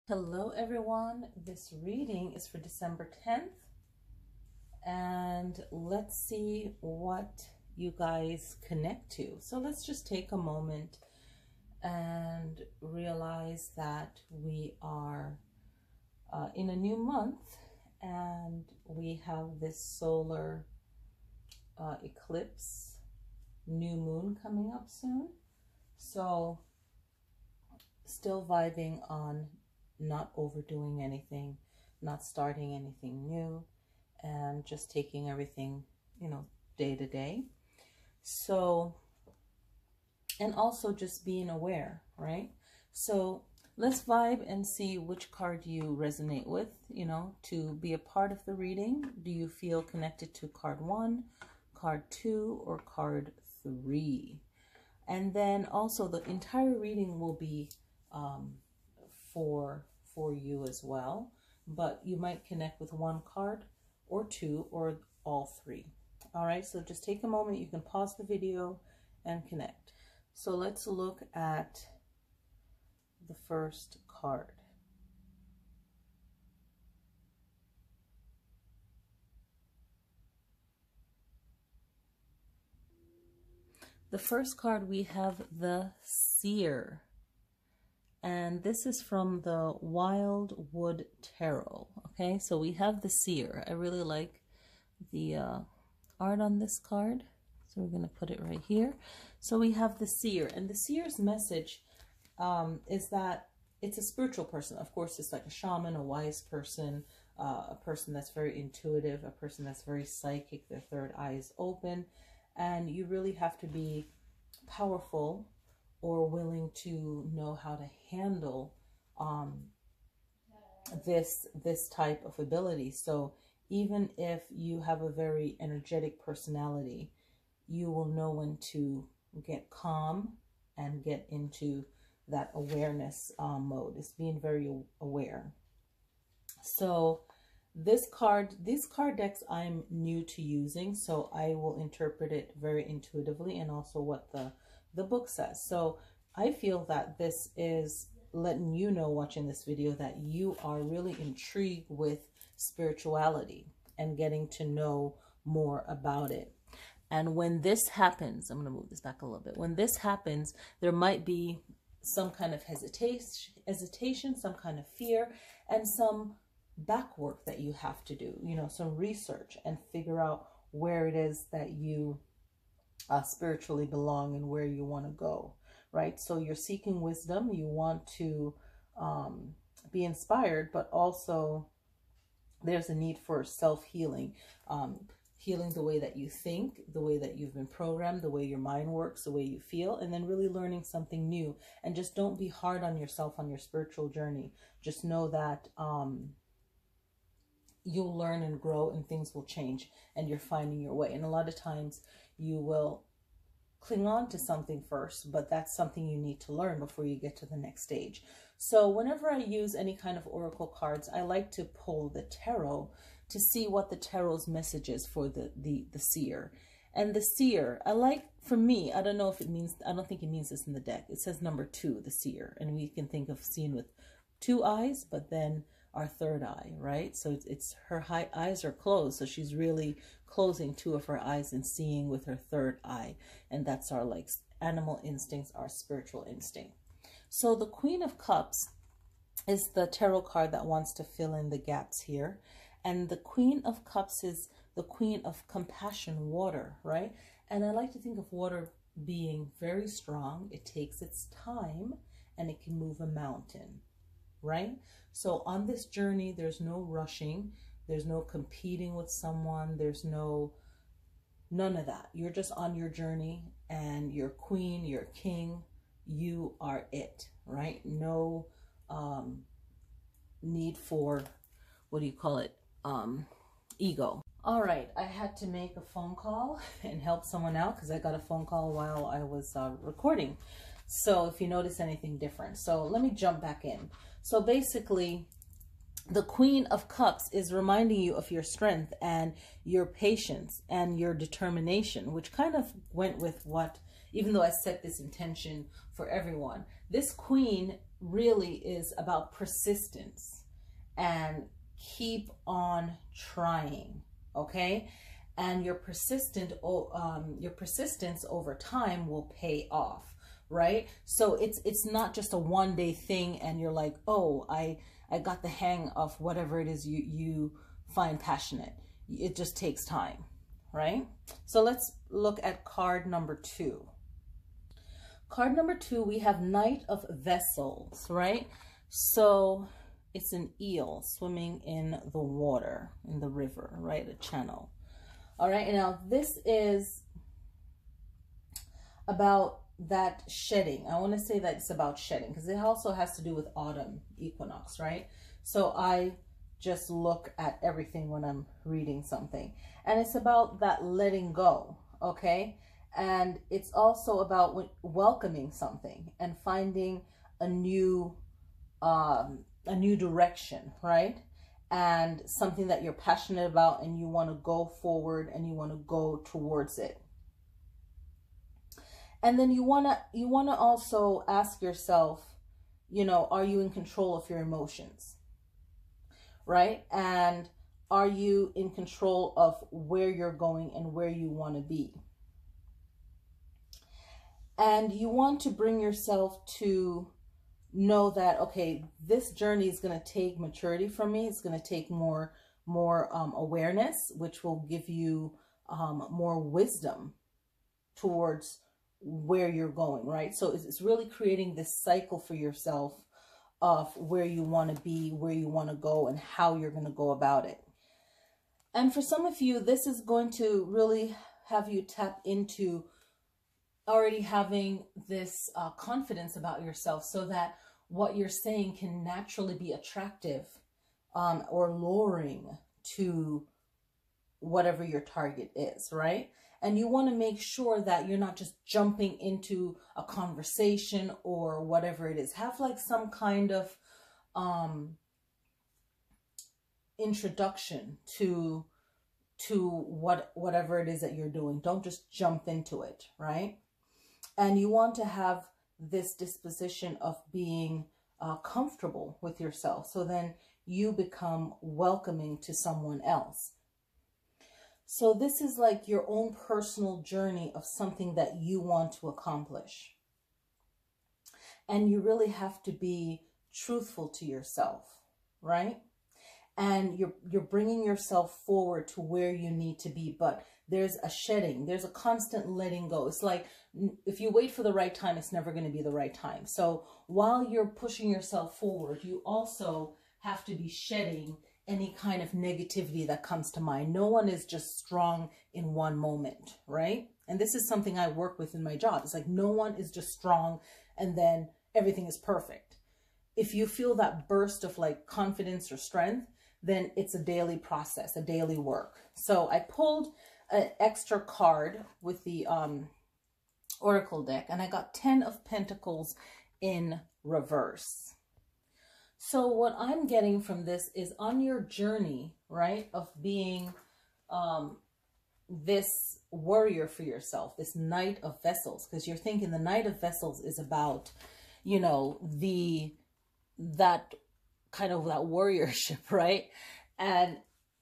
Hello everyone, this reading is for December 10th, and let's see what you guys connect to. So let's just take a moment and realize that we are in a new month, and we have this solar eclipse, new moon coming up soon. So still vibing on not overdoing anything, not starting anything new, and just taking everything, day to day. So, and also just being aware, right? So let's vibe and see which card you resonate with, to be a part of the reading. Do you feel connected to card 1, card 2, or card 3? And then also the entire reading will be for you as well, but you might connect with 1 card or 2 or all 3. All right, so just take a moment. You can pause the video and connect. So let's look at the first card. The first card, we have the Seer. And this is from the Wildwood Tarot. Okay, so we have the Seer. I really like the art on this card. So we're going to put it right here. So we have the Seer. And the Seer's message is that it's a spiritual person. Of course, it's like a shaman, a wise person, a person that's very intuitive, a person that's very psychic, their third eye is open. And you really have to be powerful or willing to know how to handle this type of ability. So even if you have a very energetic personality, you will know when to get calm and get into that awareness mode. It's being very aware. So these card decks I'm new to using, so I will interpret it very intuitively and also what the book says. So I feel that this is letting you know, watching this video, that you are really intrigued with spirituality and getting to know more about it. And when this happens, I'm going to move this back a little bit. When this happens, there might be some kind of hesitation, some kind of fear, and some back work that you have to do, some research and figure out where it is that you spiritually belong and where you want to go, right? So you're seeking wisdom. You want to be inspired, but also there's a need for self-healing, healing the way that you think, the way that you've been programmed, the way your mind works, the way you feel, and then really learning something new. And just don't be hard on yourself on your spiritual journey. Just know that you'll learn and grow, and things will change, and you're finding your way. And a lot of times you will cling on to something first, but that's something you need to learn before you get to the next stage. So whenever I use any kind of oracle cards, I like to pull the tarot to see what the tarot's message is for the Seer. And the Seer, for me, I don't know if it means, I don't think it means this in the deck. It says number 2, the Seer, and we can think of seeing with 2 eyes, but then our third eye, right? So it's her eyes are closed, so she's really closing 2 of her eyes and seeing with her third eye. And that's our animal instincts, our spiritual instinct. So the Queen of Cups is the tarot card that wants to fill in the gaps here. And the Queen of Cups is the Queen of Compassion, water, right? And I like to think of water being very strong. It takes its time and it can move a mountain, right? So on this journey, there's no rushing. There's no competing with someone. There's none of that. You're just on your journey, and you're queen, you're king. You are it, right? No need for, ego. All right, I had to make a phone call and help someone out because I got a phone call while I was recording. So if you notice anything different. So let me jump back in. So basically, the Queen of Cups is reminding you of your strength and your patience and your determination, which kind of went with what, even though I set this intention for everyone, this Queen really is about persistence and keep on trying, okay? And your persistence over time will pay off, right? So it's not just a one-day thing and you're like, oh, I got the hang of whatever it is you find passionate. It just takes time, right? So let's look at card number 2. Card number 2, we have Knight of Vessels, right? So it's an eel swimming in the water, in the river, right? A channel. All right, and now this is about that shedding. I want to say that it's about shedding because it also has to do with autumn equinox, right? So I just look at everything when I'm reading something. And it's about that letting go, okay? And it's also about welcoming something and finding a new direction, right? And something that you're passionate about and you want to go forward and you want to go towards it. And then you want to also ask yourself, you know, are you in control of your emotions? Right? And are you in control of where you're going and where you want to be? And you want to bring yourself to know that, okay, this journey is going to take maturity from me. It's going to take more awareness, which will give you more wisdom towards where you're going, right? So it's really creating this cycle for yourself of where you want to be, where you want to go, and how you're going to go about it. And for some of you, this is going to really have you tap into already having this confidence about yourself so that what you're saying can naturally be attractive or luring to whatever your target is, right? And you want to make sure that you're not just jumping into a conversation or whatever it is. Have like some kind of introduction to whatever it is that you're doing. Don't just jump into it, right? And you want to have this disposition of being comfortable with yourself. So then you become welcoming to someone else. So this is like your own personal journey of something that you want to accomplish. And you really have to be truthful to yourself, right? And you're bringing yourself forward to where you need to be, but there's a shedding, there's a constant letting go. It's like if you wait for the right time, it's never going to be the right time. So while you're pushing yourself forward, you also have to be shedding any kind of negativity that comes to mind. No one is just strong in one moment, right? And this is something I work with in my job. It's like no one is just strong and then everything is perfect. If you feel that burst of like confidence or strength, then it's a daily process, a daily work. So I pulled an extra card with the Oracle deck and I got 10 of Pentacles in reverse. So what I'm getting from this is on your journey, right, of being this warrior for yourself, this Knight of Vessels, because you're thinking the Knight of Vessels is about, you know, that kind of that warriorship, right? And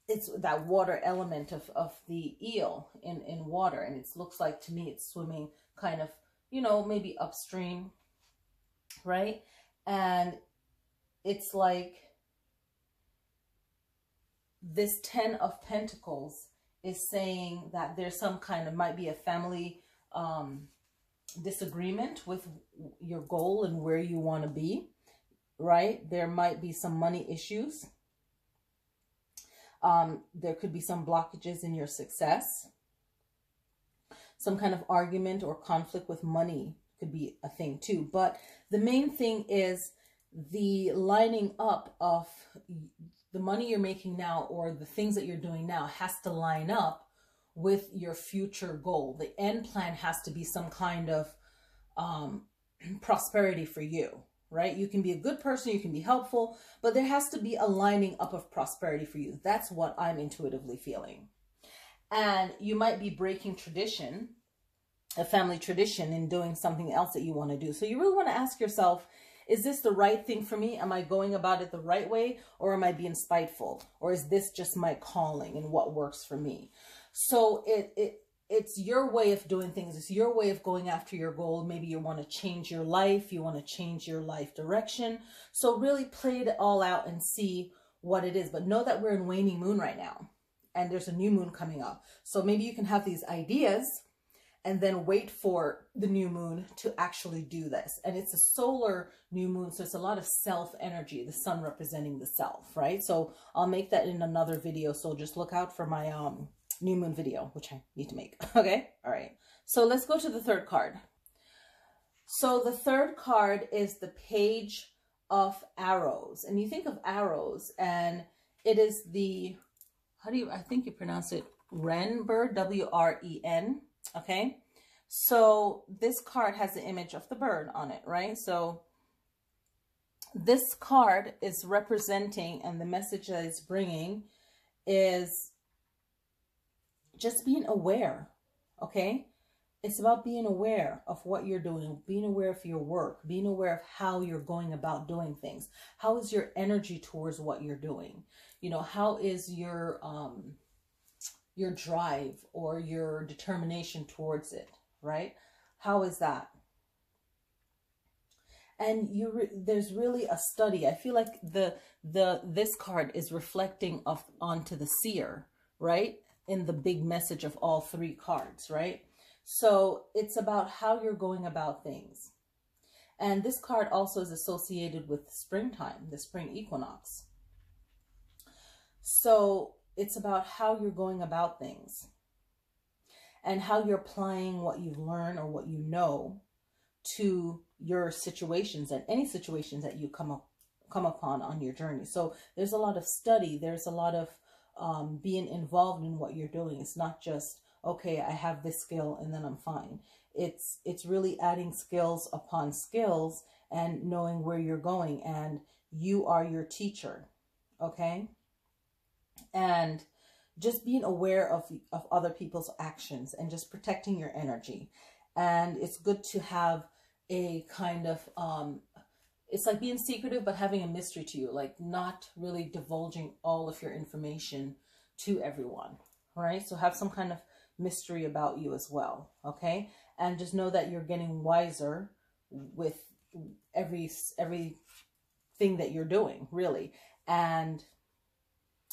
it's that water element of the eel in water. And it looks like to me it's swimming kind of, you know, maybe upstream, right? And it's like this 10 of Pentacles is saying that there's some kind of, might be a family disagreement with your goal and where you want to be, right? There might be some money issues. There could be some blockages in your success. Some kind of argument or conflict with money could be a thing too. But the main thing is the lining up of the money you're making now or the things that you're doing now has to line up with your future goal. The end plan has to be some kind of prosperity for you, right? You can be a good person, you can be helpful, but there has to be a lining up of prosperity for you. That's what I'm intuitively feeling. And you might be breaking tradition, a family tradition, in doing something else that you want to do. So you really want to ask yourself, is this the right thing for me? Am I going about it the right way, or am I being spiteful? Or is this just my calling and what works for me? So it's your way of doing things. It's your way of going after your goal. Maybe you want to change your life. You want to change your life direction. So really play it all out and see what it is. But know that we're in waning moon right now, and there's a new moon coming up. So maybe you can have these ideas and then wait for the new moon to actually do this. And it's a solar new moon, so it's a lot of self energy, the sun representing the self, right? So I'll make that in another video. So just look out for my new moon video, which I need to make. Okay, all right. So let's go to the third card. So the third card is the Page of Arrows. And you think of arrows, and it is the, I think you pronounce it wren bird, W-R-E-N. Okay, so this card has the image of the bird on it, right? So this card is representing, and the message that it's bringing is just being aware, okay? It's about being aware of what you're doing, being aware of your work, being aware of how you're going about doing things. How is your energy towards what you're doing? You know, how is your drive or your determination towards it, right? How is that? And there's really a study. I feel like this card is reflecting onto the seer, right? In the big message of all three cards, right? So it's about how you're going about things. And this card also is associated with springtime, the spring equinox. So it's about how you're going about things and how you're applying what you've learned or what you know to your situations and any situations that you come upon on your journey. So there's a lot of study. There's a lot of being involved in what you're doing. It's not just, okay, I have this skill and then I'm fine. It's really adding skills upon skills and knowing where you're going, and you are your teacher, okay? And just being aware of other people's actions and just protecting your energy. And it's good to have a kind of, it's like being secretive, but having a mystery to you, like not really divulging all of your information to everyone, right? So have some kind of mystery about you as well, okay? And just know that you're getting wiser with everything that you're doing, really. And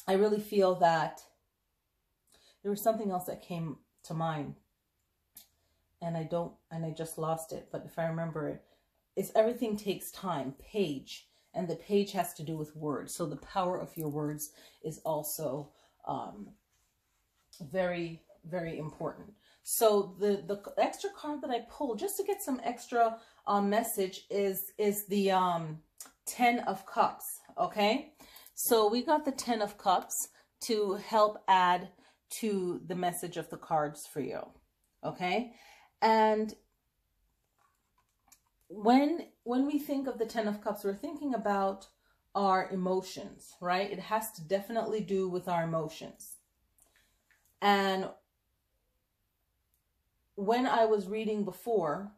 I really feel that there was something else that came to mind, and I just lost it. But if I remember it, it's everything takes time, page, and the page has to do with words. So the power of your words is also very, very important. So the extra card that I pulled just to get some extra message is the 10 of Cups, okay? So we got the 10 of Cups to help add to the message of the cards for you, okay? And when we think of the 10 of Cups, we're thinking about our emotions, right? It has to definitely do with our emotions. And when I was reading before,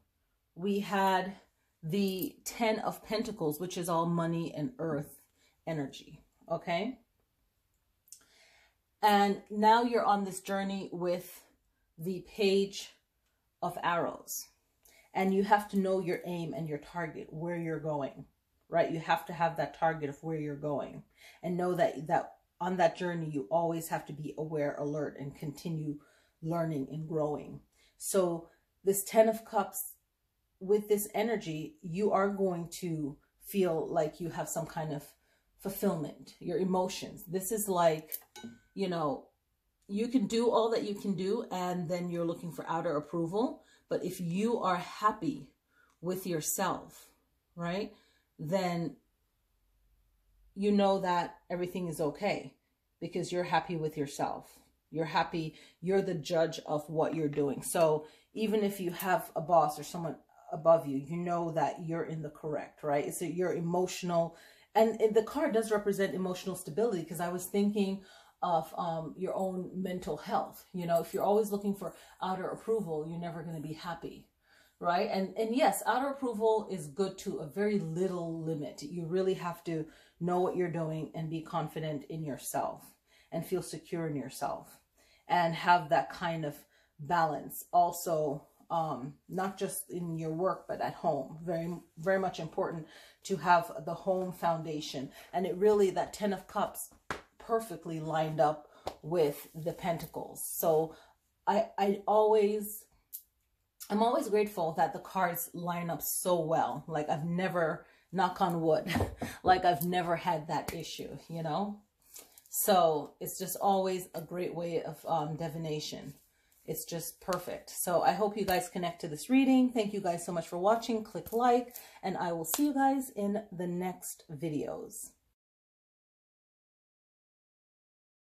we had the 10 of Pentacles, which is all money and earth energy, okay? And now you're on this journey with the Page of Arrows. And you have to know your aim and your target, where you're going, right? You have to have that target of where you're going. And know that on that journey, you always have to be aware, alert, and continue learning and growing. So this 10 of Cups, with this energy, you are going to feel like you have some kind of fulfillment, your emotions. This is like, you know, you can do all that you can do, and then you're looking for outer approval. But if you are happy with yourself, right, then you know that everything is okay because you're happy with yourself. You're happy. You're the judge of what you're doing. So even if you have a boss or someone above you, you know that you're in the correct, right? So you're emotional. And the card does represent emotional stability, because I was thinking of your own mental health. You know, if you're always looking for outer approval, you're never going to be happy, right? And yes, outer approval is good to a very little limit. You really have to know what you're doing and be confident in yourself and feel secure in yourself and have that kind of balance also, not just in your work but at home. Very much important to have the home foundation. And it really, that 10 of Cups perfectly lined up with the Pentacles. So I'm always grateful that the cards line up so well. Like I've never, knock on wood, like I've never had that issue, you know? So it's just always a great way of divination. It's just perfect. So I hope you guys connect to this reading. Thank you guys so much for watching. Click like, and I will see you guys in the next videos.